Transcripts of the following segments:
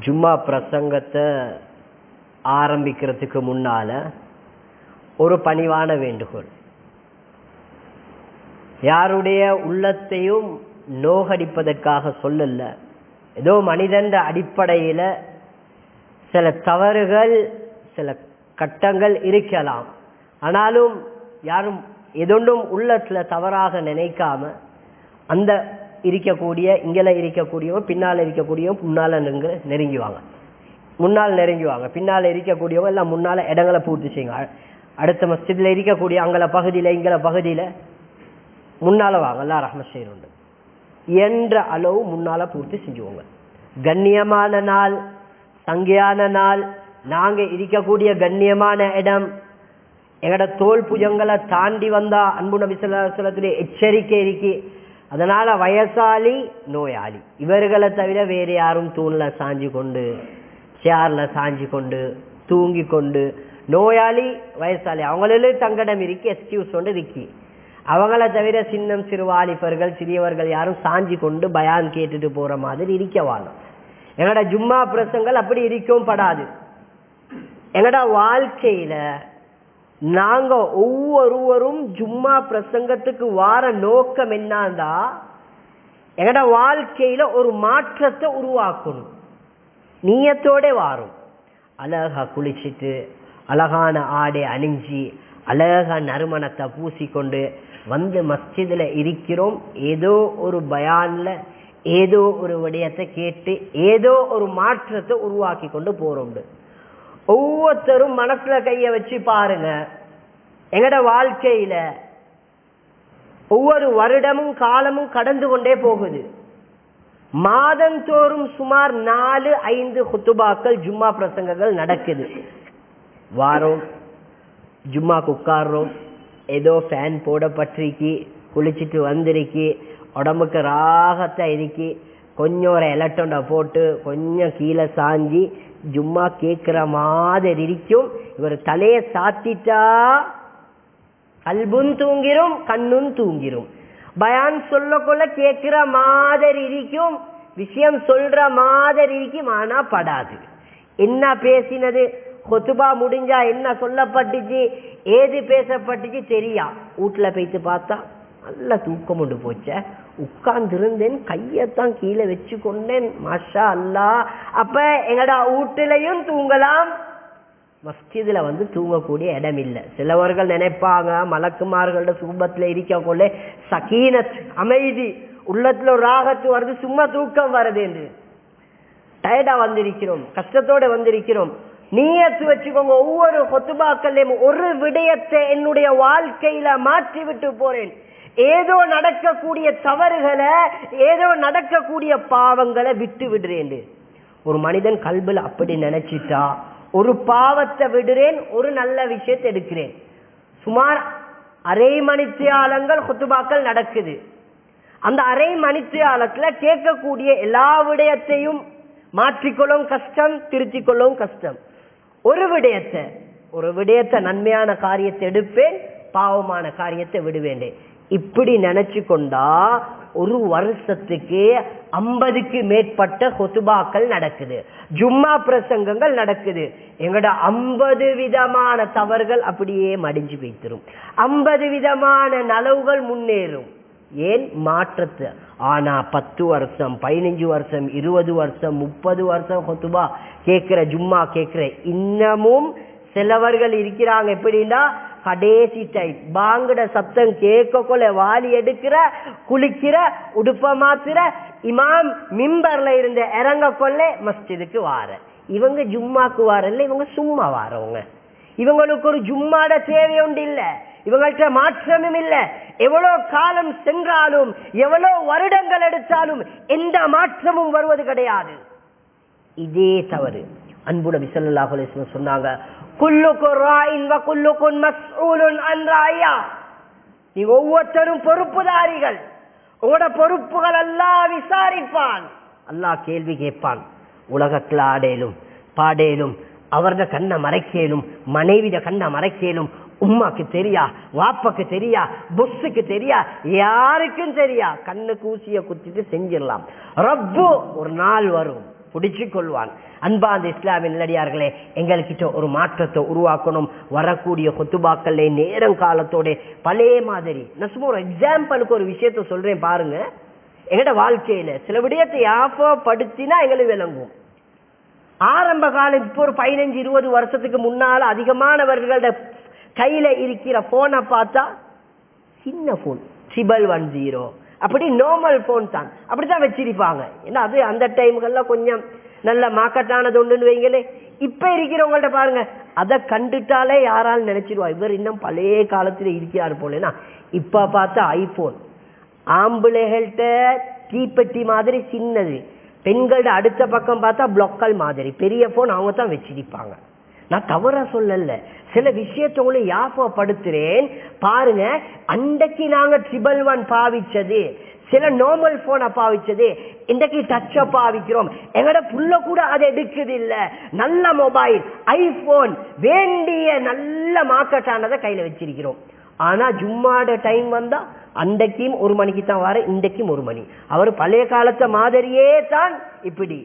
ஜும்மா பிரசங்கத்தை ஆரம்பிக்கிறதுக்கு முன்னால ஒரு பணிவான வேண்டுகோள். யாருடைய உள்ளத்தையும் நோகடிப்பதற்காக சொல்லல. ஏதோ மனிதன் அடிப்படையில சில தவறுகள் சில கட்டங்கள் இருக்கலாம். ஆனாலும் யாரும் எதொன்றும் உள்ளத்துல தவறாக நினைக்காம அந்த இருக்கக்கூடிய இங்கல இருக்கக்கூடியவங்க பின்னால் இருக்கக்கூடியவங்க முன்னால நெருங்குவாங்க, முன்னால் நெருங்குவாங்க. பின்னால் இருக்கக்கூடியவங்க எல்லாம் முன்னால இடங்களை பூர்த்தி செய்யுங்க. அடுத்த மஸ்ஜித்ல இருக்கக்கூடிய அங்கல பகுதியில இங்கல பகுதியில முன்னால வாங்க, எல்லாம் ரஹ்மத் செய்யணும் என்ற அளவு முன்னால பூர்த்தி செஞ்சுவோங்க. கண்ணியமான நாள், சங்கையான நாள், நாங்க இருக்கக்கூடிய கண்ணியமான இடம், எங்கட தோல் புஜங்களை தாண்டி வந்தா அன்பு நபி ஸல்லல்லாஹு அலைஹி வஸல்லம் எச்சரிக்கை இருக்கு. அதனால வயசாளி நோயாளி இவர்களை தவிர வேற யாரும் தூண்ல சாஞ்சி கொண்டு சேர்ல சாஞ்சி கொண்டு தூங்கி கொண்டு, நோயாளி வயசாளி அவங்களிலும் தங்கடம் இருக்கு, எக்ஸ்கியூஸ் கொண்டு இருக்கு. அவங்கள தவிர சின்னம் சிறுவாலிபர்கள் சிறியவர்கள் யாரும் சாஞ்சி கொண்டு பயான் கேட்டுட்டு போற மாதிரி இருக்கவாங்க. எங்கட ஜும்மா பிரசங்கள் அப்படி இருக்கவும் படாது. எங்கட வாழ்க்கையில நாங்க ஒவ்வொருவரும் ஜும்மா பிரசங்கத்துக்கு வார நோக்கம் என்னன்னா, எங்கட வாழ்க்கையில ஒரு மாற்றத்தை உருவாக்கணும். நீயத்தோட வாரும். அழகா குளிச்சுட்டு அழகான ஆடை அணிஞ்சி அழகா நறுமணத்தை பூசிக்கொண்டு வந்து மஸ்ஜிதுல இருக்கிறோம். ஏதோ ஒரு பயான்ல ஏதோ ஒரு விடயத்தை கேட்டு ஏதோ ஒரு மாற்றத்தை உருவாக்கி கொண்டு போறோம். ஒவ்வொருத்தரும் மனசுல கைய வச்சு பாருங்க. எங்கட வாழ்க்கையில ஒவ்வொரு வருடமும் காலமும் கடந்து கொண்டே போகுது. மாதந்தோறும் சுமார் 4-5 குத்துபாக்கள் ஜும்மா பிரசங்கங்கள் நடக்குது. வாரோம், ஜும்மாக்கு உட்கார்றோம், ஏதோ ஃபேன் போடப்பட்டிருக்கு, குளிச்சுட்டு வந்திருக்கு, உடம்புக்கு ராகத்தை இருக்கு, கொஞ்சம் ஒரு எலக்ட்ரோட போட்டு கொஞ்சம் கீழே சாஞ்சி ஜும்மா கேட்கிற மாதிரி இருக்கும். இவர் தலையை சாத்திட்டா கல்பும் தூங்கிரும் கண்ணும் தூங்கிரும். பயான் சொல்ல கொள்ள கேட்கிற மாதிரி இருக்கும், விஷயம் சொல்ற மாதிரி இருக்கும், ஆனா படாது. என்ன பேசினது, கொத்துபா முடிஞ்சா என்ன சொல்லப்பட்டுச்சு, ஏது பேசப்பட்டுச்சு தெரியா. வீட்டுல போயிட்டு பார்த்தா நல்ல தூக்கம் கொண்டு போச்ச, உட்கார்ந்திருந்தேன், கையத்தான் கீழே வச்சு கொண்டேன், மாஷா அல்லா. அப்ப எங்கடா வீட்டுலையும் தூங்கலாம், மஸ்ஜிதுல வந்து தூங்கக்கூடிய இடம் இல்லை. சிலவர்கள் நினைப்பாங்க மலக்குமார்களோட சுபத்துல இருக்கக்குள்ள சகீனத் அமைதி உள்ளத்துல ஒரு ராகத்து வருது, சும்மா தூக்கம் வருது என்று. டயர்டா வந்திருக்கிறோம், கஷ்டத்தோட வந்திருக்கிறோம். நீயத்து வச்சுக்கோங்க, ஒவ்வொரு கொத்துபாக்கள்லையும் ஒரு விடயத்தை என்னுடைய வாழ்க்கையில மாற்றி விட்டு போறேன். ஏதோ நடக்கக்கூடிய தவறுகளை ஏதோ நடக்கக்கூடிய பாவங்களை விட்டு விடுறேன். ஒரு மனிதன் கல்புல அப்படி நினைச்சிட்டா, ஒரு பாவத்தை விடுறேன், ஒரு நல்ல விஷயத்தை எடுக்கிறேன். சுமார் அரை மணித்தியாலங்கள் குத்துபாக்கள் நடக்குது. அந்த அரை மணித்தியாலத்துல கேட்கக்கூடிய எல்லா விடயத்தையும் மாற்றிக்கொள்ளவும் கஷ்டம், திருத்திக் கொள்ளவும் கஷ்டம். ஒரு விடயத்தை நன்மையான காரியத்தை எடுப்பேன், பாவமான காரியத்தை விடுவேன். இப்படி நினைச்சு கொண்டா ஒரு வருஷத்துக்கு 50க்கு மேற்பட்ட கொத்துபாக்கள் நடக்குது, ஜும்மா பிரசங்கங்கள் நடக்குது. எங்கட 50 விதமான தவறுகள் அப்படியே மடிஞ்சு வைத்திரும், 50 விதமான நலவுகள் முன்னேறும். ஏன் மாற்றத்தை. ஆனா 10 வருஷம் 15 வருஷம் 20 வருஷம் 30 வருஷம் கொத்துபா கேட்கிற ஜும்மா கேட்கிற இன்னமும் சிலவர்கள் இருக்கிறாங்க. எப்படின்னா கடைசி டைம் பாங்கட சத்தம் கேட்க கொள்ள வாலி எடுக்கிற, குளிக்கிற, உடுப்ப மாத்திர, இமாம் மிம்பர்ல இருந்து இறங்க கொள்ள மஸ்ஜிதுக்கு வார. இவங்க ஜும்மாக்கு வாரல்ல, இவங்க சும்மா வாரவங்க. இவங்களுக்கு ஒரு ஜும்மாட தேவை ஒன்று இல்ல, இவங்கள்ட்ட மாற்றமும் இல்ல. எவ்வளவு காலம் சென்றாலும் எவ்வளவு வருடங்கள் எடுத்தாலும் எந்த மாற்றமும் வருவது கிடையாது. இதே தவறு அன்பு நபி ஸல்லல்லாஹு அலைஹி வஸல்லம் சொன்னாங்க, குல்லுக்கும் ராயின் வ குல்லுக்கும் மஸ்ஊலுன் அன் ராயா. நீங்க ஒவ்வொருத்தரும் பொறுப்புதாரிகள், உங்களோட பொறுப்புகள் அல்லாஹ் விசாரிப்பான், அல்லாஹ் கேள்வி கேட்பான். உலகத்துல ஆடேலும் பாடேலும் அவரத கண்ணை மறைக்கேலும் மனைவிட கண்ணை மறைக்கேலும், உம்மாக்கு தெரியா, வாப்பாக்கு தெரியா, பொஸ்ஸுக்கு தெரியா, யாருக்கும் தெரியா. கண்ணு கூசிய குத்திட்டு செஞ்சிடலாம். ரப்பு ஒரு நாள் வரும், பிடிச்சு கொள்வான். அன்பாந்த இஸ்லாமிய நல்லடியார்களே, எங்கள்கிட்ட ஒரு மாற்றத்தை உருவாக்கணும். வரக்கூடிய கொத்துபாக்கள்ல நேரம் காலத்தோட பழைய மாதிரி. நான் சும்மா ஒரு எக்ஸாம்பிளுக்கு ஒரு விஷயத்த சொல்றேன் பாருங்க. எங்கட வாழ்க்கையில சில விடயத்தை ஞாபகப்படுத்தினா எங்களுக்கு விளங்கும். ஆரம்ப காலம் இப்போ ஒரு 15-20 வருஷத்துக்கு முன்னால அதிகமானவர்களோட கையில இருக்கிற போனை பார்த்தா சின்ன போன் 1010 அப்படி நார்மல் போன் தான், அப்படித்தான் வச்சிருப்பாங்க. ஏன்னா அது அந்த டைம்கள்ல கொஞ்சம் நல்ல மார்க்கெட்டானது ஒன்றுன்னு வைங்களே. இப்ப இருக்கிறவங்கள்ட்ட பாருங்க, அதை கண்டுட்டாலே யாராலும் நினைச்சிருவா இவர் இன்னும் பழைய காலத்துல இருக்கிறார் போலனா. இப்ப பார்த்தா ஐபோன், ஆம்பளைகள்கிட்ட தீப்பெட்டி மாதிரி சின்னது, பெண்களோட அடுத்த பக்கம் பார்த்தா பிளாக்கல் மாதிரி பெரிய போன் அவங்க தான் வச்சிருப்பாங்க. நான் தவறா சொல்லல, சில விஷயத்தோட ஞாபகப்படுத்துறேன் பாருங்க. அன்றைக்கு நாங்க 11 பாவிச்சது, சில நார்மல் போனை பாவிச்சது, இன்றைக்கு டச்ச பாவிக்கிறோம். எங்கட புள்ள கூட அதை எடுக்குது இல்ல. நல்ல மொபைல் ஐபோன் வேண்டிய நல்ல மார்க்கெட்டானதை கையில வச்சிருக்கிறோம். ஆனா ஜும்மாட டைம் வந்தா அன்றைக்கும் 1 மணிக்கு தான் வர, இன்றைக்கும் 1 மணி. அவர் பழைய காலத்தை மாதிரியே தான். இப்படி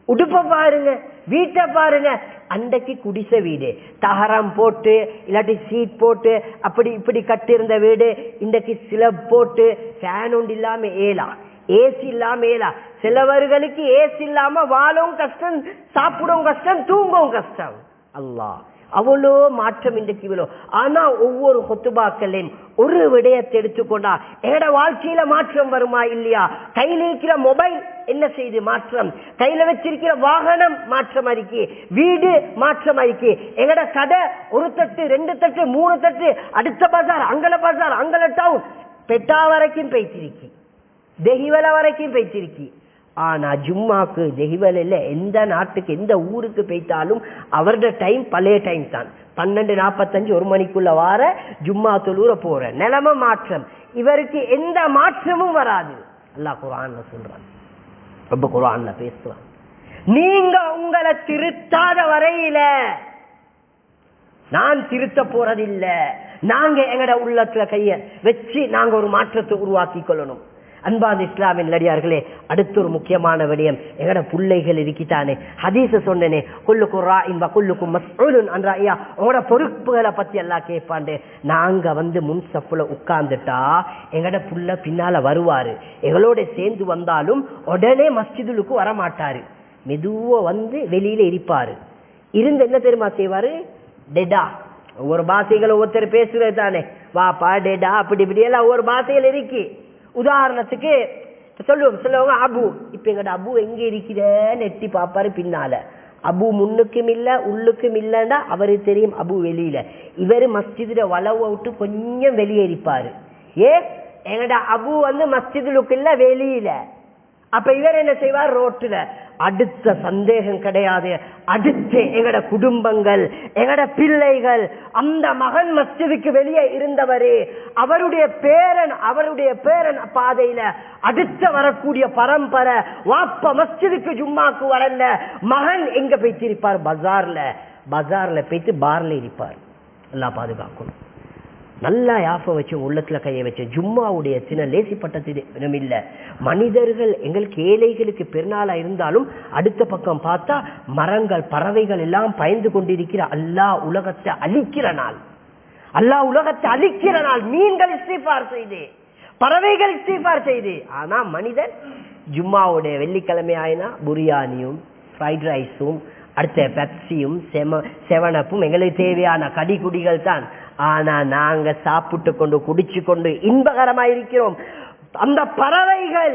உடுப்ப பாருங்க, வீட்டை பாருங்க. அன்றைக்கு குடிசை வீடு, தகரம் போட்டு இல்லாட்டி சீட் போட்டு அப்படி இப்படி கட்டிருந்த வீடு. இன்றைக்கு சிலப் போட்டு ஃபேன் ஒன்று இல்லாம ஏலா, ஏசி இல்லாம ஏலா. சிலவர்களுக்கு ஏசி இல்லாம வாழவும் கஷ்டம், சாப்பிடவும் கஷ்டம், தூங்கவும் கஷ்டம். அல்லாஹ் அவ்வளோ மாற்றம் இன்றைக்கு இவ்வளோ. ஆனா ஒவ்வொரு கொத்துபாக்களையும் ஒரு விடயத்தை எடுத்துக்கொண்டா எங்கட வாழ்க்கையில மாற்றம் வருமா இல்லையா? கையில இருக்கிற மொபைல் என்ன செய்து மாற்றம், கையில வச்சிருக்கிற வாகனம் மாற்றம் இருக்கு, வீடு மாற்றம் இருக்கு. எங்கட கடை 1 தட்டு 2 தட்டு 3 தட்டு, அடுத்த பஜார் அங்கல டவுன், பெட்டா வரைக்கும் பேச்சிருக்கி, தெஹிவல வரைக்கும் பேச்சிருக்கி. ஆனா ஜும்மாக்கு தெஹிவல் இல்ல. எந்த நாட்டுக்கு எந்த ஊருக்கு போய்த்தாலும் அவரோட டைம் பழைய டைம் தான். 12:45 1 மணிக்குள்ள வார ஜும்மா தொழுற போற நிலைமை மாற்றம். இவருக்கு எந்த மாற்றமும் வராது. அல்லாஹ் குர்ஆன்ல சொல்றான், ரொம்ப குர்ஆன்ல பேசுறான், நீங்க உங்களை திருத்தாத வரையில நான் திருத்த போறதில்ல. நாங்க எங்கட உள்ளத்துல கைய வச்சு நாங்க ஒரு மாற்றத்தை உருவாக்கி கொள்ளணும். அன்பான இஸ்லாமின் நல்லடியார்களே, அடுத்த ஒரு முக்கியமான விடயம் எங்கட பிள்ளைகள் இருக்கிட்டானே. ஹதீஸ சொன்னேனே, குல்லுக்கும் ராஇன் வ குல்லுக்கும் மஸ்ஊலுன் அன் ரஅய்யா. உங்களோட பொறுப்புகளை பத்தி எல்லாம் கேட்பாண்டு. நாங்க முன் சஃப்ல உட்கார்ந்துட்டா எங்கட புள்ள பின்னால வருவாரு. எங்களோட சேர்ந்து வந்தாலும் உடனே மஸ்ஜிதுலுக்கு வரமாட்டாரு. மெதுவா வெளியில இருப்பாரு. இருந்து என்ன தெரியுமா செய்வாரு? டெடா. ஒவ்வொரு பாஷைகளை ஒவ்வொருத்தர் பேசுறது தானே, வாப்பா டெடா அப்படி இப்படி எல்லாம் ஒவ்வொரு பாஷைகள் இருக்கு. உதாரணத்துக்கு சொல்லுவாங்க அபு. இப்ப எங்கட அபு எங்க இருக்கிறன்னு எட்டி பாப்பாரு பின்னால. அபு முன்னுக்கும் இல்ல உள்ளுக்கும் இல்லன்னா அவருக்கு தெரியும் அபு வெளியில. இவரு மஸ்ஜிதுல வளவு விட்டு கொஞ்சம் வெளியேறிப்பாரு. எங்கட அபு மஸ்ஜிதுலுக்கு இல்ல வெளியில. அப்ப இவர் என்ன செய்வார்? ரோட்டுல. அடுத்த சந்தேகம் கிடையாது, அடுத்து எங்கட குடும்பங்கள் எங்கட பிள்ளைகள், அந்த மகன் மஸ்ஜிதுக்கு வெளியே இருந்தவரே அவருடைய பேரன் பாதையில அடுத்த வரக்கூடிய பரம்பரை வாப்ப மஸ்ஜிதுக்கு ஜும்மாக்கு வரல, மகன் எங்க போய்த்திருப்பார்? பஜார்ல போய்த்து பார்ல இருப்பார். எல்லாம் பாதுகாக்கணும். நல்லா யாப்ப வச்சு உள்ளத்துல கையை வச்சு ஜும்மாவுடைய தினம் லேசிப்பட்ட தினம் இல்ல. மனிதர்கள் எங்களுக்கு ஏழைகளுக்கு பெருநாளா இருந்தாலும் அடுத்த பக்கம் பார்த்தா மரங்கள் பறவைகள் எல்லாம் பயந்து கொண்டிருக்கிற அல்லாஹ் உலகத்தை அழிக்கிற நாள். மீன்கள் இஸ்திஃபார் செய்து, பறவைகள் இஸ்திஃபார் செய்து. ஆனா மனிதன் ஜும்மாவுடைய வெள்ளிக்கிழமை ஆயினா பிரியாணியும் ஃப்ரைட் ரைஸும் அடுத்த பெப்சியும் செவனப்பும் எங்களுக்கு தேவையான கடிகுடிகள் தான். ஆனா நாங்க சாப்பிட்டு கொண்டு குடிச்சு கொண்டு இன்பகரமா இருக்கிறோம். அந்த பறவைகள்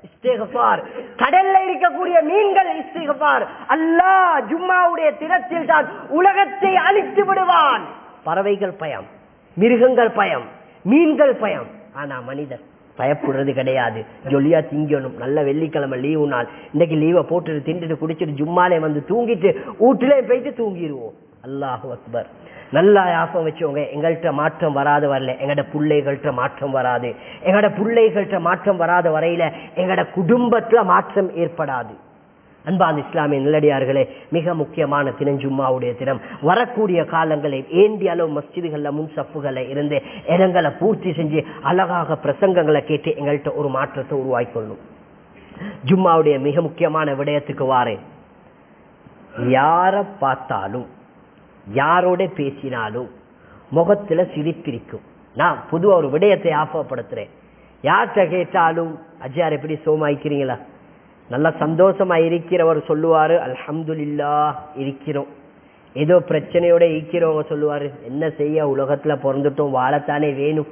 இஸ்திக்ஃபார், கடல்ல இருக்கக்கூடிய மீன்கள் இஸ்திக்ஃபார். அல்லாஹ் ஜும்மாவுடைய தினத்தில் தான் உலகத்தை அழித்து விடுவான். பறவைகள் பயம், மிருகங்கள் பயம், மீன்கள் பயம். ஆனா மனிதன் பயப்படுறது கிடையாது. ஜொலியா திங்கணும். நல்ல வெள்ளிக்கிழமை லீவு நாள், இன்னைக்கு லீவை போட்டுட்டு திண்டுட்டு குடிச்சிட்டு ஜும்மாலே தூங்கிட்டு வீட்டிலே போயிட்டு தூங்கிடுவோம். அல்லாஹு அக்பர். நல்லா யாபம் வச்சவங்க, எங்கள்கிட்ட மாற்றம் வராத வரல எங்கட பிள்ளைகள்கிட்ட மாற்றம் வராது. எங்கட பிள்ளைகள்கிட்ட மாற்றம் வராத வரையில எங்கட குடும்பத்துல மாற்றம் ஏற்படாது. அன்பான இஸ்லாமிய நல்லடியார்களே, மிக முக்கியமான தினம் ஜும்மாவுடைய தினம். வரக்கூடிய காலங்களில் ஏண்டிய அளவு மஸ்ஜிதுகள்ல முன்சப்புகளை இருந்து இடங்களை பூர்த்தி செஞ்சு அழகாக பிரசங்கங்களை கேட்டு எங்கள்கிட்ட ஒரு மாற்றத்தை உருவாக்கி கொள்ளணும். ஜும்மாவுடைய மிக முக்கியமான விடயத்துக்கு வாரேன். யார பார்த்தாலும் யாரோட பேசினாலும் முகத்துல சிரிப்பிருக்கும். நான் பொதுவா ஒரு விடயத்தை ஆப்பப்படுத்துறேன். யார்கிட்ட கேட்டாலும் அஜயார் எப்படி சோமாய்க்கிறீங்களா, நல்லா சந்தோஷமா இருக்கிறவர் சொல்லுவாரு அல்ஹம்துலில்லாஹ் இருக்கிறோம். ஏதோ பிரச்சனையோட இருக்கிறவங்க சொல்லுவாரு என்ன செய்ய உலகத்துல பிறந்துட்டோம் வாழத்தானே வேணும்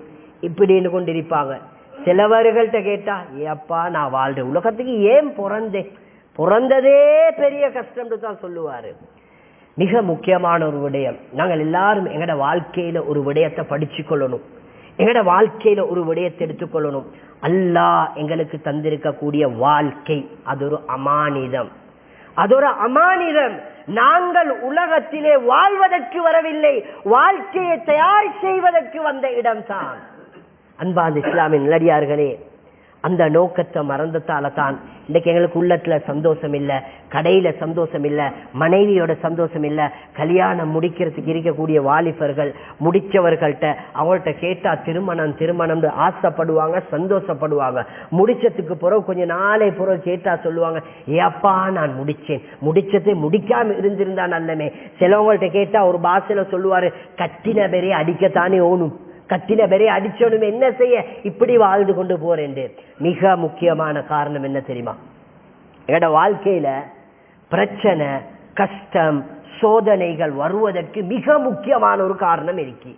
இப்படின்னு கொண்டிருப்பாங்க. சிலவர்கள்ட்ட கேட்டா ஏப்பா நான் வாழ்றேன் உலகத்துக்கு ஏன் பிறந்ததே பெரிய கஷ்டம் தான் சொல்லுவாரு. மிக முக்கியமான ஒரு விடயம், நாங்கள் எல்லாரும் எங்கட வாழ்க்கையில ஒரு விடயத்தை படிச்சு கொள்ளணும், எங்கட வாழ்க்கையில ஒரு விடயத்தை எடுத்துக்கொள்ளணும். அல்லாஹ் எங்களுக்கு தந்திருக்கக்கூடிய வாழ்க்கை அது ஒரு அமானிதம், அது ஒரு அமானிதம். நாங்கள் உலகத்திலே வாழ்வதற்கு வரவில்லை, வாழ்க்கையை தயார் செய்வதற்கு வந்த இடம்தான். அன்பார்ந்த இஸ்லாமின் நிலடியார்களே, அந்த நோக்கத்தை மறந்ததால தான் இன்னைக்கு எங்களுக்கு உள்ளத்துல சந்தோஷம் இல்லை, கடையில சந்தோஷம் இல்லை, மனைவியோட சந்தோஷம் இல்லை. கல்யாணம் முடிக்கிறதுக்கு இருக்கக்கூடிய வாலிபர்கள் முடிச்சவர்கள்ட்ட அவங்கள்ட்ட கேட்டா திருமணம் திருமணம் ஆசைப்படுவாங்க, சந்தோஷப்படுவாங்க. முடிச்சதுக்கு பிறகு கொஞ்ச நாளை பிறகு கேட்டா சொல்லுவாங்க ஏப்பா நான் முடிச்சதை முடிக்காம இருந்திருந்தா நல்லமே. சிலவங்கள்ட்ட கேட்டா ஒரு பாஷையில சொல்லுவாரு கட்டின பேரே அடிக்கத்தானே ஓணும், கட்டின பேரே அடிச்சோனும் என்ன செய்ய இப்படி வாழ்ந்து கொண்டு போறேன். மிக முக்கியமான காரணம் என்ன தெரியுமா, எங்கட வாழ்க்கையில பிரச்சனை கஷ்டம் சோதனைகள் வருவதற்கு மிக முக்கியமான ஒரு காரணம் இருக்கு.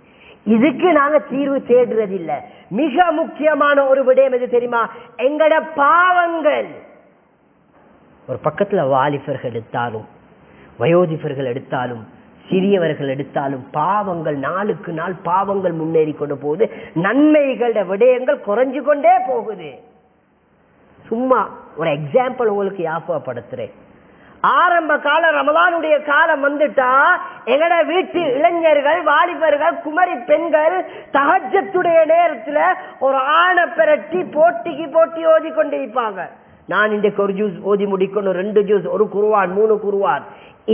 இதுக்கு நாங்க தீர்வு தேடுறதில்லை. மிக முக்கியமான ஒரு விடயம் எது தெரியுமா, எங்கட பாவங்கள். ஒரு பக்கத்துல வாலிபர்கள் எடுத்தாலும் வயோதிபர்கள் எடுத்தாலும் சிறியவர்கள் எடுத்தாலும் பாவங்கள் நாளுக்கு நாள் பாவங்கள் முன்னேறி கொண்டு போகுது, நன்மைகளோட விடயங்கள் குறைஞ்சு கொண்டே போகுது. சும்மா ஒரு எக்ஸாம்பிள் உங்களுக்கு ஞாபகப்படுத்துறேன். ஆரம்ப கால ரமலானுடைய காலம் வந்துட்டா எங்கட வீட்டு இளைஞர்கள் வாலிபர்கள் குமரி பெண்கள் தஹஜ்ஜுடைய நேரத்துல ஒரு ஆணை பிரட்டி போட்டிக்கு போட்டி ஓதி கொண்டிருப்பாங்க. நான் இன்றைக்கு ஒரு ஜூஸ் ஓதி முடிக்கணும், 2 ஜூஸ், 1 குர்ஆன் 3 குர்ஆன்.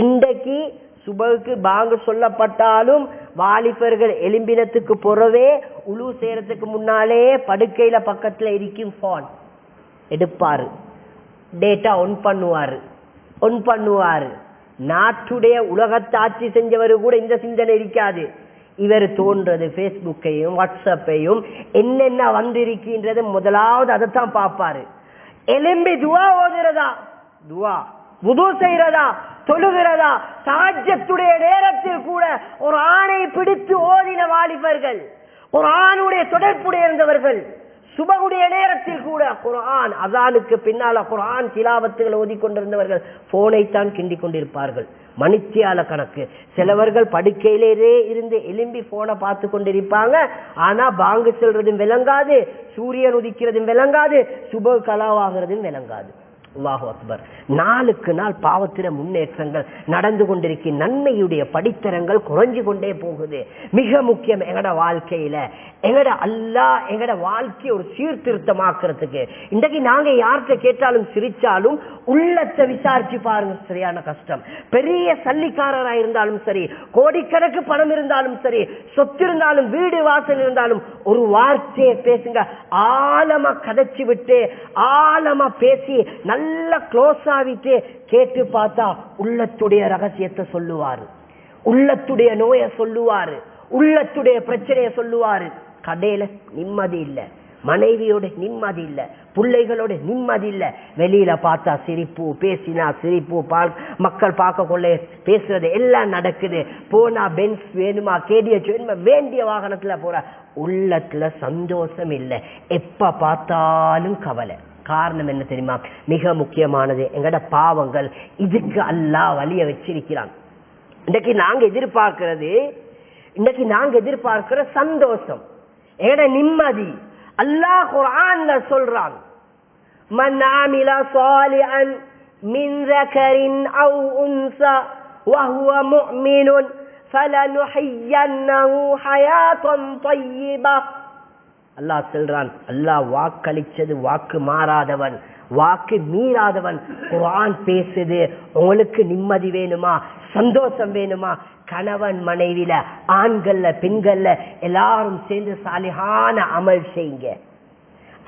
இன்றைக்கு சுபகுக்கு பாங்கு சொல்லப்பட்டாலும் வாலிபர்கள் எலும்பினத்துக்கு புறவே உழு சேரத்துக்கு முன்னாலே படுக்கையில பக்கத்துல இருக்கும் போன் எடுப்பாரு, டேட்டா ஒன் பண்ணுவாரு. நாட்டுடைய உலகத்தை ஆட்சி செஞ்சவரு கூட இந்த சிந்தனை இருக்காது. இவர் தோன்றது பேஸ்புக்கையும் வாட்ஸ்அப்பையும் என்னென்ன வந்திருக்கின்றது முதலாவது அதைத்தான் பார்ப்பாரு. எலும்பி துவா ஓதுறதா, துவா வுது செய்யறதா, தொழுகிறதா, தஹஜ்ஜுடைய நேரத்தில் கூட ஒரு ஆணை பிடித்து ஓதின வாலிபர்கள், ஒரு ஆணுடைய தொடர்புடைய இருந்தவர்கள், சுபகுடைய நேரத்தில் கூட குர்ஆன் அஸானுக்கு பின்னால குர்ஆன் திலாவத்துகளை ஓதிக்கொண்டிருந்தவர்கள் போனைத்தான் கிண்டிக் கொண்டிருப்பார்கள் மணித்தியால கணக்கு. சிலவர்கள் படுக்கையிலே இருந்து எலும்பி போனை பார்த்து கொண்டிருப்பாங்க. ஆனா பாங்கு செல்றதும் விளங்காது, சூரியன் உதிக்கிறதும் விளங்காது, சுப கலாவாகிறதும் விளங்காது. அல்லாஹு அக்பர். நாளுக்கு நாள் பாவத்தின முன்னேற்றங்கள் நடந்து கொண்டிருக்க, நன்மையுடைய படித்தரங்கள் குறைஞ்சு கொண்டே போகுது. மிக முக்கியம் எங்கட வாழ்க்கையில எங்கட அல்லாஹ் எங்கட வாழ்க்கையை ஒரு சீர்திருத்தமாக்குறதுக்கு இன்றைக்கு நாங்க யார்கிட்ட கேட்டாலும் சிரிச்சாலும் உள்ளத்தை விசாரிச்சு பாருங்க, சரியான கஷ்டம். பெரிய சல்லிக்காரரா இருந்தாலும் சரி, கோடிக்கணக்கு பணம் இருந்தாலும் சரி, சொத்து இருந்தாலும் வீடு வாசல் இருந்தாலும் ஒரு வார்த்தையை பேசுங்க, ஆழமா கதைச்சு விட்டு ஆழமா பேசி நல்ல க்ளோஸ் ஆகிட்டு கேட்டு பார்த்தா உள்ளத்துடைய ரகசியத்தை சொல்லுவாரு, உள்ளத்துடைய நோயை சொல்லுவாரு, உள்ளத்துடைய பிரச்சனையை சொல்லுவாரு. கடையில நிம்மதி இல்ல, மனைவியோட நிம்மதி இல்ல, பிள்ளைகளோட நிம்மதி இல்ல, வெளியில பார்த்தா சிரிப்பு, பேசினா சிரிப்பு, மக்கள் பார்க்க கொள்ள பேசுறது எல்லாம் நடக்குது. போனா பென்ஸ் வேணுமா, கேடிஎச் வேணுமா, வேண்டிய வாகனத்துல போற, உள்ளத்துல சந்தோஷம் இல்லை, எப்ப பார்த்தாலும் கவலை. காரணம் என்ன தெரியுமா, மிக முக்கியமானது எங்கட பாவங்கள். இதுக்கு அல்லாஹ் வலிய வச்சிருக்கிறான். இன்னைக்கு நாங்க எதிர்பார்க்கிற சந்தோஷம், எங்கட நிம்மதி அல்லாஹ் குர்ஆன்ல சொல்றான், மன் ஆமில சாலிஹன் மின் ذكرٍ أو أنثى وهو مؤمن فلنحيينه حياة طيبة. அல்லாஹ் சொல்றான், அல்லாஹ் வாக்களிச்சது வாக்கு மாறாதவன், வாக்கு மீறாதவன். குர்ஆன் பேசுது, உங்களுக்கு நிம்மதி வேணுமா, சந்தோஷம் வேணுமா, கணவன் மனைவில ஆண்கள்ல பெண்கள்ல எல்லாரும் சேர்ந்து சாலிஹான அமல் செய்யுங்க.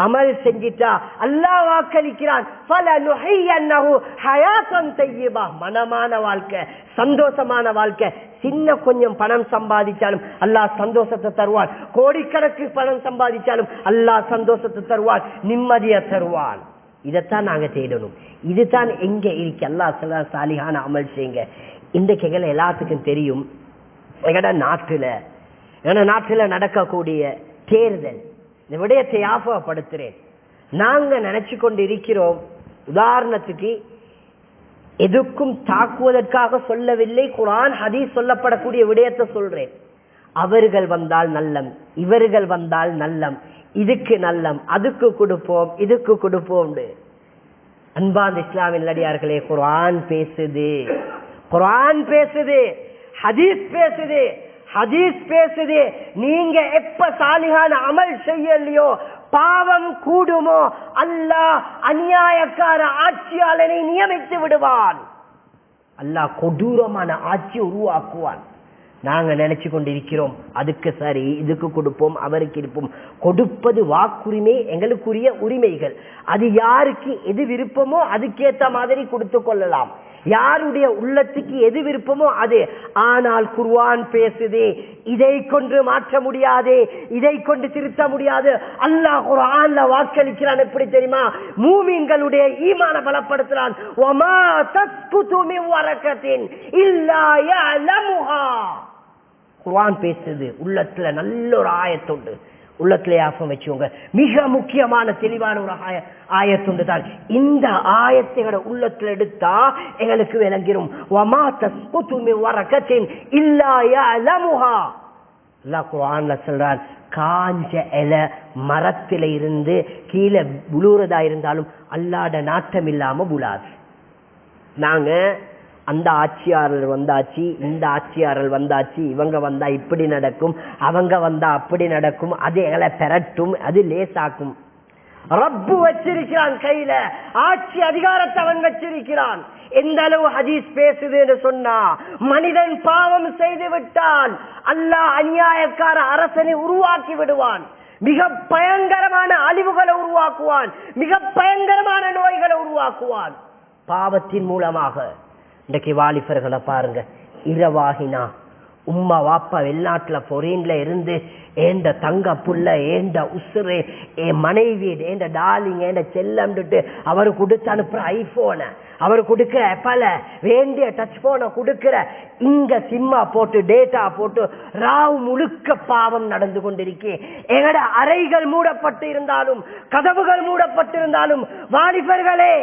அமல் செஞ்சிட்டா அல்லாஹ் வாக்களிக்கிறான் ஃபலனுஹியன்னஹு ஹயாத்தன் தய்யிபா, மனமான வாழ்க்கை, சந்தோஷமான வாழ்க்கை. சின்ன கொஞ்சம் பணம் சம்பாதிச்சாலும் அல்லாஹ் சந்தோஷத்தை தருவான். கோடிக்கணக்கு பணம் சம்பாதிச்சாலும் அல்லாஹ் சந்தோஷத்தை தருவான், நிம்மதியை தருவான். இதைத்தான் நாங்க தேடணும். இதுதான் எங்க இருக்கு. அல்லாஹ் சொல்ல சாலிஹான அமல் செய்யுங்க. இன்றைக்கு எல்லாத்துக்கும் தெரியும், எங்கட நாட்டுல நடக்கக்கூடிய தேர்தல். இந்த விடயத்தை ஞாபகப்படுத்துறேன். நாங்க நினைச்சு கொண்டு இருக்கிறோம், உதாரணத்துக்கு எதுக்கும் தாக்குவதற்காக சொல்லவில்லை, குர்ஆன் ஹதீஸ் சொல்லப்படக்கூடிய விடயத்தை சொல்றேன். அவர்கள் வந்தால் நல்லம், இவர்கள் வந்தால் நல்லம், இதுக்கு நல்லம், அதுக்கு கொடுப்போம், இதுக்கு கொடுப்போம். அன்பாந்த இஸ்லாமின் அடியார்களே, குர்ஆன் பேசுது, ஹதீஸ் பேசுது. நீங்க எப்ப சாலிஹான அமல் செய்யலையோ பாவம் கூடுமோ, அல்லாஹ் அநியாயக்கார ஆட்சியாளனை நியமித்து விடுவான். அல்லாஹ் கொடூரமான ஆட்சி உருவாக்குவான். நாங்க நினைச்சு கொண்டிருக்கிறோம் அதுக்கு சரி, இதுக்கு கொடுப்போம், அவருக்கு இருப்போம். கொடுப்பது வாக்குரிமை, எங்களுக்குரிய உரிமைகள். அது யாருக்கு எது விருப்பமோ அதுக்கேற்ற மாதிரி கொடுத்து கொள்ளலாம். யாருடைய உள்ளத்துக்கு எது விருப்பமோ அது. ஆனால் குர்ஆன் பேசுது, இதை கொண்டு மாற்ற முடியாது, இதை கொண்டு திருத்த முடியாது. அல்லாஹ் குர்ஆன்ல வாக்களிக்கிறான். எப்படி தெரியுமா? மூமின்களுடைய ஈமான பலப்படுத்துறான். வமா தஸ்குது மின் வரகத்தின் இல்லா யஅலமுஹா. குர்ஆன் பேசுது. உள்ளத்துல நல்ல ஒரு ஆயத்துண்டு, உள்ளத்துல யாபம் வச்சுங்க. மிக முக்கியமான தெளிவான ஒரு ஆயத்துண்டு தான். இந்த ஆயத்தை உள்ளத்துல எடுத்தா எங்களுக்கு விளங்கிரும். வமா தஸ்குது மின் வரகத்தின் இல்லா யஅலமுஹா. அல்லாஹ் குர்ஆன்ல சொல்றான், காஞ்ச இலை மரத்தில இருந்து கீழே விழுறதா இருந்தாலும் அல்லாஹ்ட நாட்டம் இல்லாம விழாது. நாங்க அந்த ஆட்சியாளர் வந்தாச்சு, இந்த ஆட்சியாளர் வந்தாச்சு, இவங்க வந்தா இப்படி நடக்கும், அவங்க வந்தா அப்படி நடக்கும், அது எங்களை பெறட்டும், அது லேசாக்கும். ரப்பு வச்சிருக்கிறான் கையில, ஆட்சி அதிகாரத்தை அவன் வச்சிருக்கிறான். எந்த அளவு ஹதீஸ் பேசுது என்று சொன்னா, மனிதன் பாவம் செய்து விட்டால் அல்லாஹ் அநியாயக்கார அரசனை உருவாக்கி விடுவான். மிக பயங்கரமான அழிவுகளை உருவாக்குவான், மிக பயங்கரமான நோய்களை உருவாக்குவான் பாவத்தின் மூலமாக. இன்றைக்கு வாலிபர்களை பாருங்க, இரவாகினா உம்மா வாப்பா வெளிநாட்டுல பொறின்ல இருந்து ஏண்ட தங்க புள்ள, ஏண்ட உசுறு, என் மனைவி, ஏண்ட டார்லிங், ஏண்ட செல்லம்ட்டு அவரு கொடுத்து அனுப்புற ஐபோனை, அவரு கொடுக்கிற ஆப்பிள, வேண்டிய டச் போனை கொடுக்கிற, இங்க சிம்மா போட்டு டேட்டா போட்டு ராவ் முழுக்க பாவம் நடந்து கொண்டிருக்கே. எங்கட அறைகள் மூடப்பட்டு இருந்தாலும், கதவுகள் மூடப்பட்டிருந்தாலும், வாலிபர்களே,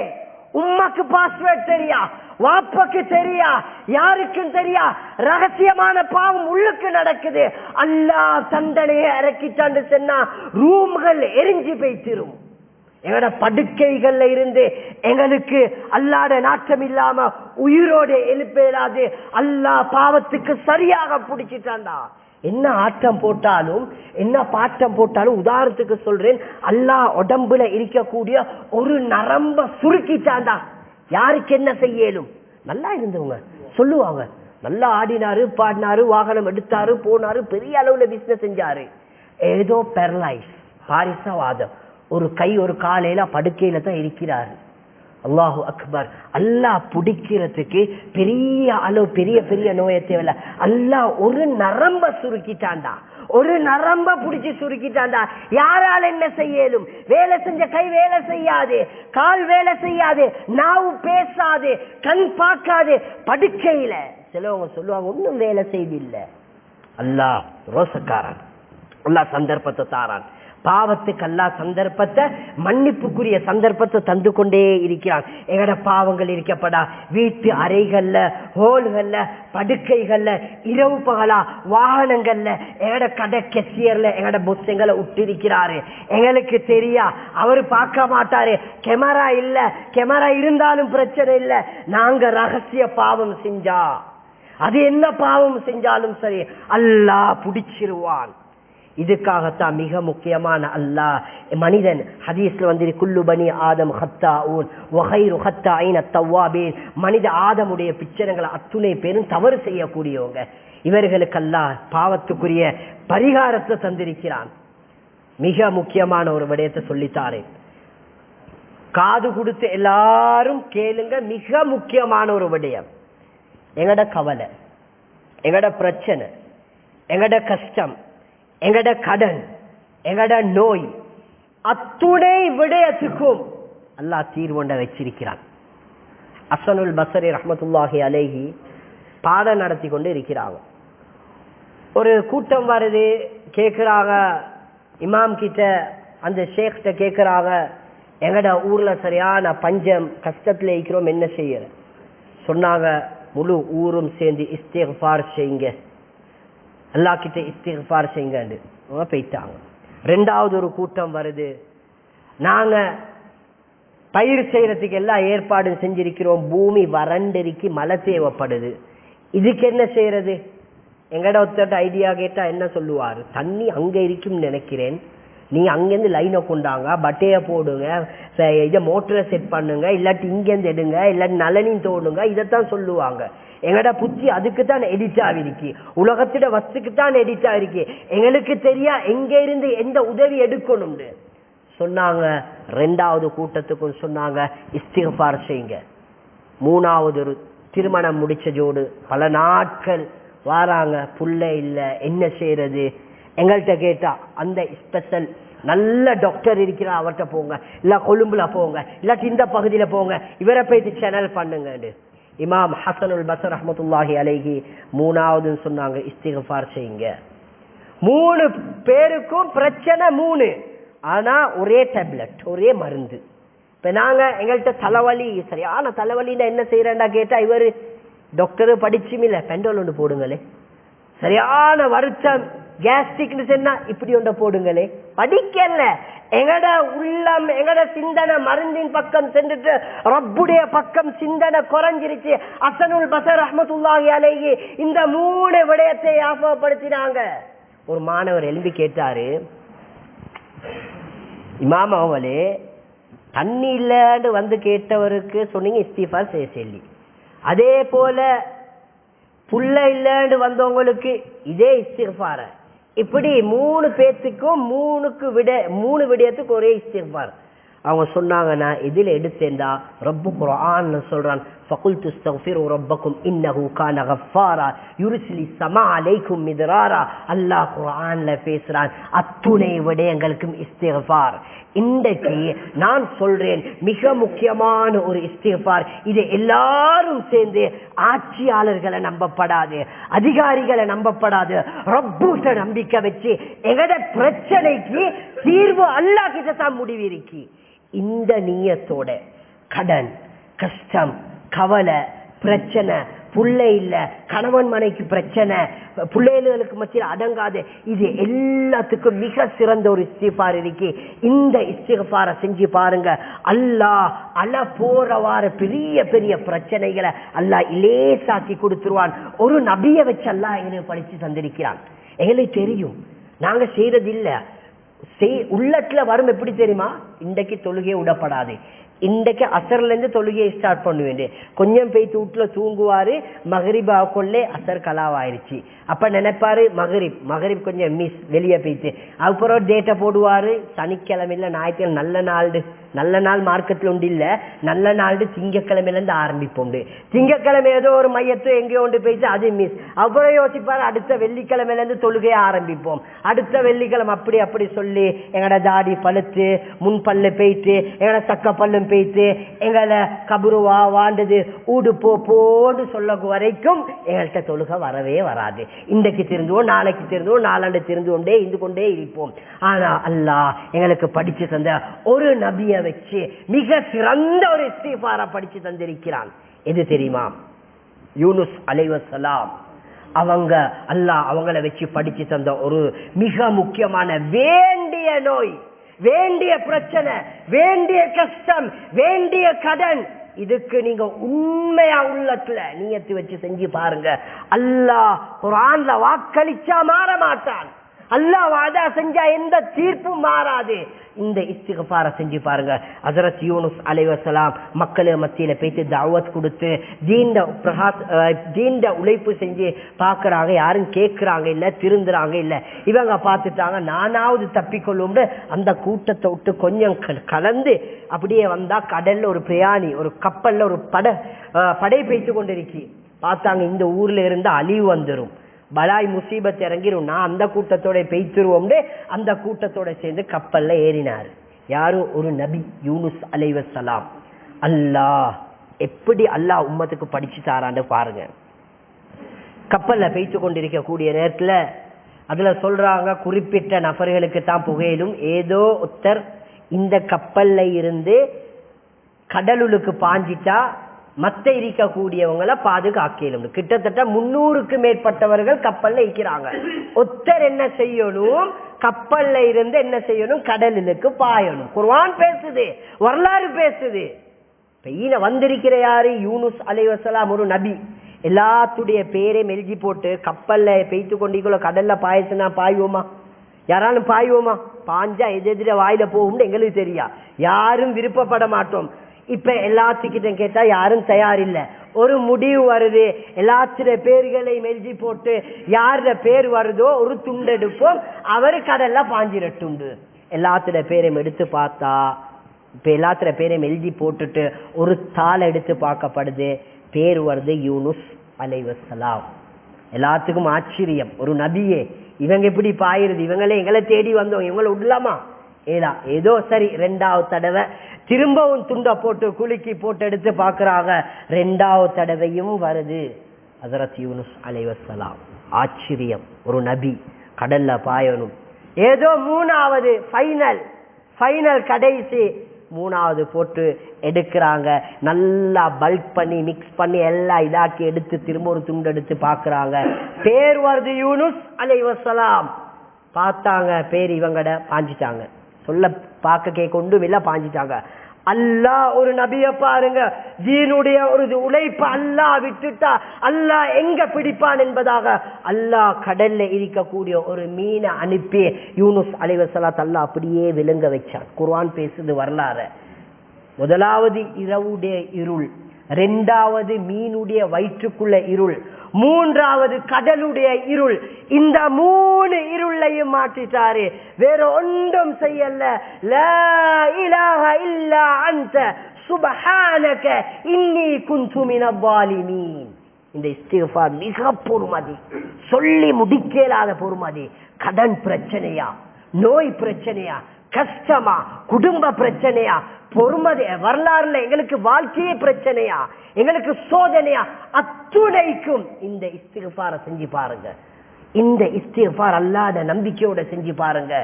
உம்மாக்கு பாஸ்வேர்ட் தெரியா, வாப்பக்கு தெரியா, யாருக்கும் தெரியா, ரகசியமான பாவம் உள்ளுக்கு நடக்குது. அல்லாஹ் தண்டனையை இறக்கிட்டான்னு சொன்னா ரூம்கள் எரிஞ்சு போய்த்திரும். எங்கட படுக்கைகள்ல இருந்து எங்களுக்கு அல்லாஹ்ட நாட்டம் இல்லாம உயிரோடு எழுப்பேராது. அல்லாஹ் பாவத்துக்கு சரியாக பிடிச்சிட்டான்டா. என்ன ஆட்டம் போட்டாலும், என்ன பாட்டம் போட்டாலும், உதாரணத்துக்கு சொல்றேன், அல்லாஹ் உடம்புல இருக்கக்கூடிய ஒரு நரம்ப சுருக்கிட்டாண்டா, யாருக்கு என்ன செய்யலும்? நல்லா இருந்தவங்க சொல்லுவாங்க, நல்லா ஆடினாரு, பாடினாரு, வாகனம் எடுத்தாரு, போனாரு, பெரிய அளவுல பிசினஸ் செஞ்சாரு, ஏதோ பெரலைஸ், பாரிசவாதம், ஒரு கை ஒரு காலையில படுக்கையில தான் இருக்கிறாரு. அல்லாஹு அக்பர். அல்லாஹ் பிடிக்கிறதுக்கு பெரிய அளவு பெரிய பெரிய நோயை தேவையில்ல. அல்லாஹ் ஒரு நரம்ப சுருக்கிட்டாண்டா, ஒரு நரம்ப பிடிச்சி சுருக்கிட்டாண்டா. யாரால என்ன செய்யலும்? வேலை செஞ்ச கை வேலை செய்யாது, கால் வேலை செய்யாது, நாவு பேசாது, கண் பார்க்காது, படுக்கையில. சிலவங்க சொல்லுவாங்க ஒன்னும் வேலை செய்தில்லை. அல்லாஹ் ரோசக்காரன், அல்லாஹ் சந்தர்ப்பத்தை தாரான். பாவத்துக்கு அல்லாஹ் சந்தர்ப்பத்தை, மன்னிப்புக்குரிய சந்தர்ப்பத்தை தந்து கொண்டே இருக்கிறான். எங்கட பாவங்கள் இருக்கப்படா வீட்டு அறைகள்ல, ஹோல்கள்ல, படுக்கைகள்ல, இரவு பகலா, வாகனங்கள்ல, எங்கட கடை கெசியர்ல எங்கட புத்தங்களை விட்டிருக்கிறாரு. எங்களுக்கு தெரியா, அவரு பார்க்க மாட்டாரு. கேமரா இல்ல, கேமரா இருந்தாலும் பிரச்சனை இல்ல. நாங்க ரகசிய பாவம் செஞ்சா, அது என்ன பாவம் செஞ்சாலும் சரி அல்லாஹ் பிடிச்சிருவான். இதுக்காகத்தான் மிக முக்கியமான அல்லாஹ் மனிதன் ஹதீஸ்ல வந்து குல்லு பனி ஆதம் ஹத்தாஊன் வ கைரு ஹத்தாயின் அத்தவ்வாபீன். மனித ஆதமுடைய பிச்சரங்களை அத்துணை பேரும் தவறு செய்யக்கூடியவங்க. இவர்களுக்கு அல்லாஹ் பாவத்துக்குரிய பரிகாரத்தை தந்திருக்கிறான். மிக முக்கியமான ஒரு விடயத்தை சொல்லித்தாரேன். காது கொடுத்து எல்லாரும் கேளுங்க. மிக முக்கியமான ஒரு விடயம். எங்கட கவலை, எங்கட பிரச்சனை, எங்கட கஷ்டம், எங்கட கடன், எங்கட நோய், அத்துணை விடயத்துக்கும் அல்லாஹ் தீர்வுண்ட வச்சிருக்கிறான். ஹஸனுல் பஸ்ரி ரஹ்மத்துல்லாஹி அலைஹி பாடம் நடத்தி கொண்டு இருக்கிறாங்க. ஒரு கூட்டம் வருது, கேட்கிறாங்க இமாம் கிட்ட, அந்த ஷேக்ட்ட கேட்கிறாங்க, எங்கட ஊர்ல சரியான பஞ்சம், கஷ்டத்துல இருக்கிறோம், என்ன செய்யற? சொன்னாங்க, முழு ஊரும் சேர்ந்து இஸ்திக்ஃபார் செய்யுங்க, அல்லாஹ் கிட்ட இஸ்திக்ஃபார் செய்யுங்க. போயிட்டாங்க. ரெண்டாவது ஒரு கூட்டம் வருது, நாங்க பயிர் செய்யறதுக்கு எல்லாம் ஏற்பாடு செஞ்சிருக்கிறோம், பூமி வறண்டிருக்கு, மழை தேவைப்படுது, இதுக்கு என்ன செய்யறது? எங்கட ஒருத்தட்ட ஐடியா கேட்டா என்ன சொல்லுவாரு? தண்ணி அங்க இருக்கும் நினைக்கிறேன், நீ அங்கேருந்து லைனை கொண்டாங்க, பட்டைய போடுங்க, இதை மோட்டரை செட் பண்ணுங்க, இல்லாட்டி இங்கேருந்து எடுங்க, இல்லாட்டி நலனின் தோணுங்க, இதைத்தான் சொல்லுவாங்க. எங்கட புத்தி அதுக்கு தான் எடிட் ஆகிருக்கு, உலகத்திட வஸ்துக்கு தான் எடிட் ஆகிருக்கு. எங்களுக்கு தெரியா எங்க இருந்து எந்த உதவி எடுக்கணும்னு சொன்னாங்க. ரெண்டாவது கூட்டத்துக்கும் சொன்னாங்க, இஸ்திக்ஃபார் செய்யுங்க. மூணாவது ஒரு திருமணம் முடிச்ச ஜோடு பல நாட்கள் வாராங்க, புள்ள இல்ல, என்ன செய்யறது? எங்கள்கிட்ட கேட்டா, அந்த ஸ்பெஷல் நல்ல டாக்டர் இருக்கிறா, அவர்கிட்ட போங்க, இல்ல கொழும்புல போங்க, இல்லாட்டி இந்த பகுதியில போங்க, இவரை போயிட்டு சேனல் பண்ணுங்க. இமாம் ஹஸனுல் பஸ்ரி ரஹ்மத்துல்லாஹி அலைஹி மூணாவது சொன்னாங்க, இஸ்திக்ஃபார் செய்யுங்க. 3 பேருக்கும் பிரச்சனை 3, ஆனா ஒரே டேப்லெட், ஒரே மருந்து. இப்ப நாங்க எங்கள்கிட்ட தலைவலி, சரியான தலைவலின்னா என்ன செய்யறா கேட்டா, இவரு டாக்டரு படிச்சும் இல்ல, பெண்டோல் ஒன்று போடுங்களே. சரியான வருத்தம், கேஸ்ட்ரிக்னு சொன்னா இப்படி ஒன்றை போடுங்களே. படிக்கல, எங்கட உள்ளம், எங்கட சிந்தனை மருந்தின் பக்கம் சென்றுட்டு ரப்புடைய பக்கம் சிந்தனை குறைஞ்சிருச்சு. ஹஸனுல் பஸ்ரி ரஹ்மத்துல்லாஹி அலைஹி இந்த 3 விடயத்தை ஞாபகப்படுத்தினாங்க. ஒரு மாணவர் எழும்பி கேட்டாரு, இமாம் அவங்களே, தண்ணி இல்லன்னு வந்து கேட்டவருக்கு சொன்னீங்க இஸ்திக்ஃபார் செய்ய சொல்லி, அதே போல புள்ள இல்லன்னு வந்தவங்களுக்கு இதே இஸ்திக்ஃபார். இப்படி 3 பேத்துக்கும் 3 விடயத்துக்கு ஒரே இஸ்திக்ஃபார். அவங்க சொன்னாங்க, நான் எதில் எடுத்தேன்டா, ரப்பு குர்ஆன் சொல்றான், فَقُلْتُ اسْتَغْفِرُوا رَبَّكُمْ إِنَّهُ كَانَ غَفَّارًا يُرْسِلِ السَّمَاءَ عَلَيْكُمْ مِدْرَارًا. அல்லாஹ் குர்ஆன்ல பேசுறான், அத்துணை விடயங்களுக்கும் இஸ்திக்ஃபார். இன்றைக்கு நான் சொல்றேன், மிக முக்கியமான ஒரு இஸ்திக்ஃபார். இது எல்லாரும் சேர்ந்து, ஆட்சியாளர்களை நம்பப்படாது, அதிகாரிகளை நம்பப்படாது, ரப்புட்ட நம்பிக்கை வச்சு எங்கட பிரச்சனைக்கு தீர்வு அல்லாஹ் கிட்ட தான் முடிவு இருக்கு. இந்த நியத்தோட கடன், கஷ்டம், கவலை, பிரச்சனை, புள்ள இல்ல, கணவன் மனைக்கு பிரச்சனை, பிள்ளைகளுக்கு மத்தியில் அடங்காது, இது எல்லாத்துக்கும் மிக சிறந்த ஒரு இஸ்திக்ஃபார் இருக்கு. இந்த இஸ்திக்ஃபாரை செஞ்சு பாருங்க, அல்லாஹ் அல போறவாறு பெரிய பெரிய பிரச்சனைகளை அல்லாஹ் இலேசாக்கி கொடுத்துருவான். ஒரு நபியை வச்சு அல்லாஹ் எங்களுக்கு படிச்சு தந்திருக்கிறான். எங்களுக்கு தெரியும், நாங்க செய்யறது இல்ல, உள்ளத்துல வரும். எப்படி தெரியுமா? இன்றைக்கு தொழுகை விடப்படாது, இன்றைக்கு அசர்ல இருந்து தொழுகையை ஸ்டார்ட் பண்ணுவேன், கொஞ்சம் போய் வீட்டுல தூங்குவாரு, மகரிபா கொள்ளே அசர் கலாவாயிருச்சு. அப்ப நினைப்பாரு மகரிப் கொஞ்சம் மிஸ், வெளியே போயிட்டு அப்புறம் டேட்டை போடுவாரு, சனிக்கிழமையில ஞாயிற்றுக்கிழமை நல்ல நாள் மார்க்கெட்ல உண்டு இல்ல, நல்ல நாள் திங்கக்கிழமையில இருந்து ஆரம்பிப்போம். திங்கக்கிழமை ஏதோ ஒரு மையத்தோ எங்கேயோ ஒன்று போயிட்டு அது மிஸ். அப்புறம் யோசிப்பாரு, அடுத்த வெள்ளிக்கிழமையில இருந்து தொழுகையை ஆரம்பிப்போம், அடுத்த வெள்ளிக்கிழமை அப்படி சொல்லி எங்கட தாடி பழுத்து, முன் பல்லு போயிட்டு, எங்கட சக்க பல்லும் போயிட்டு, எங்களை கபுருவா வாழ்ந்தது ஊடு போன்னு சொல்ல வரைக்கும் எங்கள்கிட்ட தொழுகை வரவே வராது. இன்றைக்கு திருந்துவோம், நாளைக்கு திருந்துவோம், நாளாண்டு திருந்து கொண்டே இருப்போம். ஆனா அல்லாஹ் எங்களுக்கு படிச்சு தந்த ஒரு நபியை வச்சு மிக சிறந்த ஒரு இஸ்திக்ஃபாரை படிச்சு தந்திருக்கிறான். எது தெரியுமா? யூனுஸ் அலைஹிஸ்ஸலாம் அவங்க, அல்லாஹ் அவங்கள வச்சு படிச்சு தந்த ஒரு மிக முக்கியமான வேண்டிய நோய், வேண்டிய பிரச்சனை, வேண்டிய கஷ்டம், வேண்டிய கடன், இதுக்கு நீங்க உண்மையா உள்ளத்துல நியத்து வச்சு செஞ்சு பாருங்க, அல்லாஹ் குர்ஆன்ல வாக்களிச்சா மாற மாட்டான். அல்லாஹ் வாதா செஞ்சா எந்த தீர்ப்பும் மாறாது. இந்த இஸ்திக்ஃபார செஞ்சு பாருங்க. ஹஜ்ரத் யூனுஸ் அலைஹிஸ்ஸலாம் மக்கள் மத்தியில போயிட்டு தாவத் கொடுத்து தீண்ட உழைப்பு செஞ்சு பாக்குறாங்க. யாரும் கேட்கிறாங்க இல்ல, திருந்துறாங்க இல்ல. இவங்க பார்த்துட்டாங்க, நானாவது தப்பிக்கொள்ளும். அந்த கூட்டத்தை விட்டு கொஞ்சம் கலந்து அப்படியே வந்தா கடல்ல ஒரு பிரயாணி, ஒரு கப்பல்ல ஒரு படை பேச்சு கொண்டிருக்கு. பார்த்தாங்க இந்த ஊர்ல இருந்து அழிவு வந்துரும், பலாய் முசீபத் இறங்கிரும். நான் அந்த கூட்டத்தோட பெய்த்துருவோம். அந்த கூட்டத்தோட சேர்ந்து கப்பல்ல ஏறினார். யாரும் ஒரு நபி யூனுஸ் அலைஹிஸ்ஸலாம். அல்லாஹ் எப்படி அல்லாஹ் உம்மத்துக்கு படிச்சு தாரான்னு பாருங்க. கப்பல்ல பெய்த்து கொண்டிருக்க கூடிய நேரத்துல அதுல சொல்றாங்க, குறிப்பிட்ட நபர்களுக்கு தான் புகையிலும். ஏதோ ஒருத்தர் இந்த கப்பல்ல இருந்து கடலுக்கு பாஞ்சிட்டா மத்த இருக்கக்கூடியவங்களை பாதுகாக்கலும். கிட்டத்தட்ட 300க்கு மேற்பட்டவர்கள் கப்பல்ல இருக்கிறாங்க. ஒருத்தர் என்ன செய்யணும், கப்பல்ல இருந்து என்ன செய்யணும், கடலுக்கு பாயணும். குர்ஆன் பேசுது, வரலாறு பேசுது. பெய்யில வந்திருக்கிற யாரு, யூனுஸ் அலைஹிஸ்ஸலாம் ஒரு நபி. எல்லாத்துடைய பேரை மெல்கி போட்டு கப்பல்ல பெய்த்து கொண்டிருக்கோ கடல்ல பாயசுனா பாய்வோமா? யாராலும் பாய்வோமா? பாஞ்சா எதிர வாயில போகும் எங்களுக்கு தெரியா, யாரும் விருப்பப்பட மாட்டோம். இப்ப எல்லாத்துக்கிட்ட கேட்டா யாரும் தயார் இல்ல. ஒரு முடிவு வருது, எல்லாத்திர பேர்களை மெல்ஜி போட்டு யார பேர் வருதோ ஒரு துண்டெடுப்போம், அவரு கடல்ல பாஞ்சிரட்டுண்டு. எல்லாத்திர பேரையும் எடுத்து பார்த்தா, இப்ப எல்லாத்திர பேரையும் எழுதி போட்டுட்டு ஒரு தாள் எடுத்து பார்க்கப்படுது, பேர் வருது யூனுஸ் அலைஹிஸ்ஸலாம். எல்லாத்துக்கும் ஆச்சரியம், ஒரு நபியே இவங்க எப்படி பாயிருது, இவங்களே எங்களை தேடி வந்தோம், இவங்களை விடலாமா? ஏதோ சரி. 2வது தடவை திரும்பவும் துண்ட போட்டு குலுக்கி போட்டு எடுத்து பாக்குறாங்க, 2வது தடவையும் வருது ஹஜ்ரத் யூனுஸ் அலைஹிஸ்ஸலாம். ஆச்சரியம், ஒரு நபி கடல்ல பாயணும். ஏதோ 3வது ஃபைனல் கடைசி 3வது போட்டு எடுக்கிறாங்க. நல்லா பல்க் பண்ணி மிக்ஸ் பண்ணி எல்லாம் இதாக்கி எடுத்து திரும்ப ஒரு துண்டு எடுத்து பாக்குறாங்க, பேர் வருது யூனுஸ் அலைஹிஸ்ஸலாம். பார்த்தாங்க பேர் இவங்கட பாஞ்சிட்டாங்க. சொல்ல பார்க்க கேட்க ஒன்றும் இல்ல, பாஞ்சிட்டாங்க. அல்லாஹ் ஒரு நபிய பாருங்க, தீனுடைய ஒரு உழைப்பு அல்லாஹ் விட்டுட்டா அல்லாஹ் எங்க பிடிப்பான் என்பதாக அல்லாஹ் கடல்ல இருக்கக்கூடிய ஒரு மீனை அனுப்பி யூனுஸ் அலைஹிஸ்ஸலாம் அல்லாஹ் அப்படியே விளங்க வச்சான். குர்ஆன் பேசுது வரலாறு. முதலாவது இரவுடைய இருள், 2வது மீனுடைய வயிற்றுக்குள்ள இருள், 3வது கடலுடைய இருள். இந்த 3 இருளையும் மாற்றிட்டாரு, வேற ஒன்றும் செய்யல. லா இலாஹ இல்லா அன்த சுப்ஹானக இன்னி குன்து மினல் ஸாலிமீன். இந்த இஸ்திக்ஃபார் மிக பொறுமதி, சொல்லி முடிக்கலாத பொறுமதி. கடன் பிரச்சனையா, நோய் பிரச்சனையா, கஷ்டமா, குடும்ப பிரச்சனையா, பொறுமதி, வரலாறுல எங்களுக்கு வாழ்க்கையே பிரச்சனையா, எங்களுக்கு சோதனையா, அத்துணைக்கும் இந்த இஸ்திக்ஃபார செஞ்சு பாருங்க. இந்த இஸ்திக்ஃபார் அல்லாஹ்வுடைய நம்பிக்கையோட செஞ்சு பாருங்க.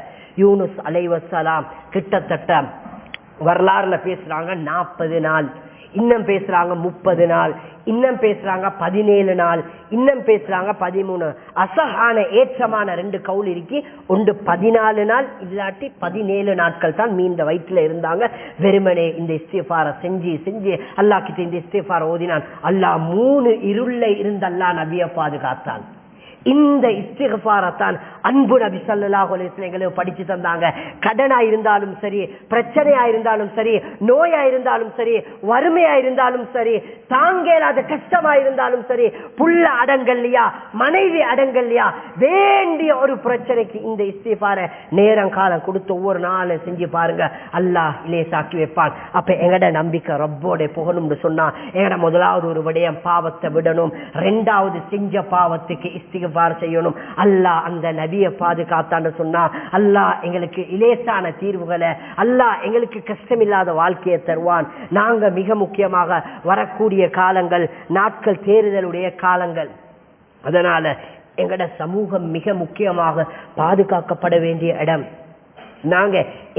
யூனுஸ் அலைஹிஸ்ஸலாம் கிட்டத்தட்ட வரலாறுல பேசுறாங்க 40 நாள், இன்னும் பேசுறாங்க 30 நாள், இன்னும் பேசுறாங்க 17 நாள், இன்னும் பேசுறாங்க 13. அசஹான ஏற்றமான 2 கவுல் இருக்கி, ஒன்று 14 நாள் இல்லாட்டி 17 நாட்கள் தான் மீண்ட வயிற்றுல இருந்தாங்க. வெறுமனே இந்த இஸ்திக்ஃபார செஞ்சு அல்லாஹ் கிட்ட இந்த இஸ்திக்ஃபார ஓதினான். அல்லாஹ் 3 இருள்ல இருந்து அல்லாஹ் நபியை பாதுகாத்தான். இந்த இஸ்திக்ஃபாரத்தான் அன்பு நபி ஸல்லல்லாஹு அலைஹி வஸல்லம் எங்களுக்கு படிச்சு தந்தாங்க. கடனா இருந்தாலும் சரி, பிரச்சனையா இருந்தாலும் சரி, நோயா இருந்தாலும் சரி, வறுமையா இருந்தாலும் சரி, தாங்கேலாத கஷ்டமா இருந்தாலும் சரி, புள்ள அடங்கல்லையா, மனைவி அடங்கல்லையா, வேண்டிய ஒரு பிரச்சனைக்கு இந்த இஸ்திக்ஃபார நேரம் காலம் கொடுத்து ஒவ்வொரு நாளும் செஞ்சு பாருங்க, அல்லாஹ் லேசாக்கி வைப்பான். அப்ப எங்கட நம்பிக்கை ரப்போட புகழும்னு சொன்னா, எங்கட முதலாவது ஒரு விடயம் பாவத்தை விடணும், 2வது செஞ்ச பாவத்துக்கு இஸ்திக்ஃபார் செய்யணும். அல்லாஹ் அந்த நபியை பாதுகாத்தான்னு சொன்னா அல்லாஹ் எங்களுக்கு இலேசான தீர்வுகளை, அல்லாஹ் எங்களுக்கு கஷ்டமில்லாத வாழ்க்கையை தருவான். நாங்க மிக முக்கியமாக வரக்கூடிய காலங்கள் நாட்கள் தேர்தலுடைய காலங்கள். அதனால எங்கட சமூகம் மிக முக்கியமாக பாதுகாக்கப்பட வேண்டிய இடம். நாங்க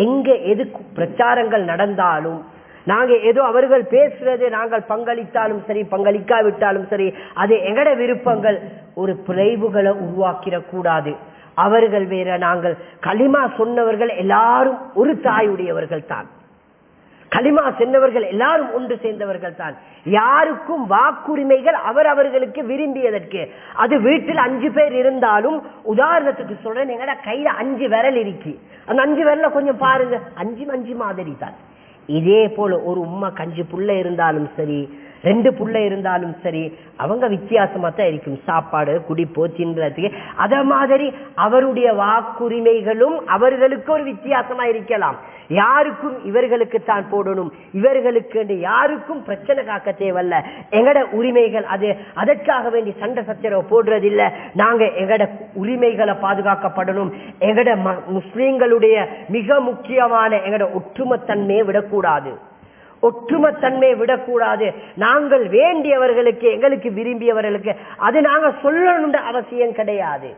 எங்க எது பிரச்சாரங்கள் நடந்தாலும், நாங்க ஏதோ அவர்கள் பேசுறது நாங்கள் பங்களித்தாலும் சரி, பங்களிக்காவிட்டாலும் சரி, அது எங்கட விருப்பங்கள். ஒரு பிழைவுகளை உருவாக்கிட கூடாது. அவர்கள் வேற, நாங்கள் களிமா சொன்னவர்கள் எல்லாரும் ஒரு தாயுடையவர்கள் தான். களிமா சென்றவர்கள் எல்லாரும் ஒன்று சேர்ந்தவர்கள் தான். யாருக்கும் வாக்குரிமைகள் அவர்களுக்கு விரும்பியதற்கு. அது வீட்டில் 5 பேர் இருந்தாலும், உதாரணத்துக்கு சொல்றேன், எங்கட கையில 5 விரல் இருக்கு. அந்த 5 விரல கொஞ்சம் பாருங்க, 5 மாதிரி தான். இதே போல ஒரு உம்மா 5 புள்ள இருந்தாலும் சரி, 2 புள்ள இருந்தாலும் சரி, அவங்க வித்தியாசமா தான் இருக்கும். சாப்பாடு குடிப்போ தின்றதுக்கு அத மாதிரி அவருடைய வாக்குரிமைகளும் அவர்களுக்கு ஒரு வித்தியாசமா இருக்கலாம். யாருக்கும் இவர்களுக்கு தான் போடணும், இவர்களுக்கு யாருக்கும் பிரச்சனை காக்க தேவையில்ல. எங்கட உரிமைகள் அது, அதற்காக வேண்டி சண்டை சச்சரவு போடுறதில்ல. நாங்க எங்கட உரிமைகளை பாதுகாக்கப்படணும். எங்கட முஸ்லிம்களுடைய மிக முக்கியமான எங்கட ஒற்றுமைத்தன்மையை விடக்கூடாது. ஒற்றுமைத்தன்மையை விடக்கூடாது. நாங்கள் வேண்டியவர்களுக்கு, எங்களுக்கு விரும்பியவர்களுக்கு அது நாங்க சொல்லணும்ன்ற அவசியம் கிடையாது.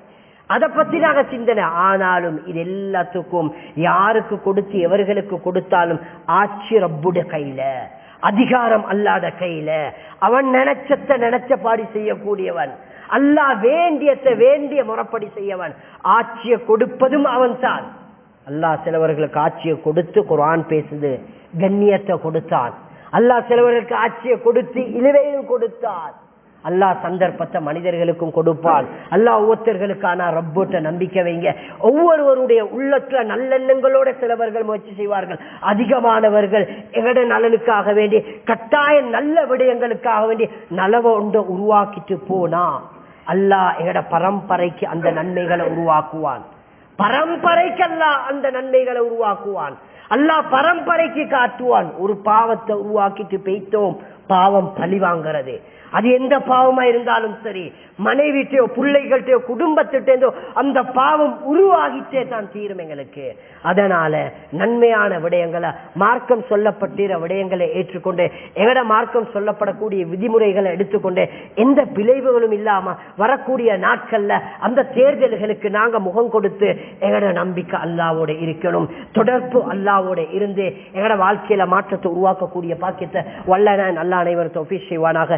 அதை பத்தி நாங்க சிந்தனை. ஆனாலும் இது எல்லாத்துக்கும் யாருக்கு கொடுத்து எவர்களுக்கு கொடுத்தாலும் ஆட்சி ரப்புடைய கையில, அதிகாரம் அல்லாத கையில. அவன் நினைச்ச பாடி செய்யக்கூடியவன். அல்லாஹ் வேண்டிய முறைப்படி செய்யவன். ஆட்சியை கொடுப்பதும் அவன் தான். அல்லாஹ் சிலவர்களுக்கு ஆட்சியை கொடுத்து குர்ஆன் பேசுது, கண்ணியத்தை கொடுத்தான். அல்லாஹ் சிலவர்களுக்கு ஆட்சியை கொடுத்து இழிவையும் கொடுத்தான். அல்லாஹ் சந்தர்ப்பத்தை மனிதர்களுக்கும் கொடுப்பான். அல்லாஹ் ஒவ்வொருத்தர்களுக்கான ரப்போட்ட நம்பிக்கை வைங்க. ஒவ்வொருவருடைய உள்ளத்துல நல்லெண்ணங்களோட சிலவர்கள் முயற்சி செய்வார்கள். அதிகமானவர்கள் எங்கட நலனுக்காக வேண்டி, கட்டாய நல்ல விடயங்களுக்காக வேண்டி நலவை ஒன்றை உருவாக்கிட்டு போனா அல்லாஹ் எங்கட பரம்பரைக்கு அந்த நன்மைகளை உருவாக்குவான். பரம்பரைக்கு அல்லாஹ் அந்த நன்மைகளை உருவாக்குவான். அல்லாஹ் பரம்பரைக்கு காட்டுவான். ஒரு பாவத்தை உருவாக்கிட்டு போய்த்தோம், பாவம் பழி வாங்கிறது. அது எந்த பாவமா இருந்தாலும் சரி, மனைவிட்டோ பிள்ளைகள்கிட்டயோ குடும்பத்திட்டோ அந்த பாவம் உருவாகிட்டே தான் தீரும் எங்களுக்கு. அதனால நன்மையான விடயங்களை, மார்க்கம் சொல்லப்பட்டிருக்கிற விடயங்களை ஏற்றுக்கொண்டு, எங்கட மார்க்கம் சொல்லப்படக்கூடிய விதிமுறைகளை எடுத்துக்கொண்டு, எந்த விளைவுகளும் இல்லாம வரக்கூடிய நாட்கள்ல அந்த தேர்தல்களுக்கு நாங்க முகம் கொடுத்து எங்கட நம்பிக்கை அல்லாவோட இருக்கணும். தொடர்பு அல்லாவோட இருந்து எங்கட வாழ்க்கையில மாற்றத்தை உருவாக்கக்கூடிய பாக்கியத்தை வல்லன அல்லாஹ் அனைவரும் தௌஃபீக் செய்வானாக.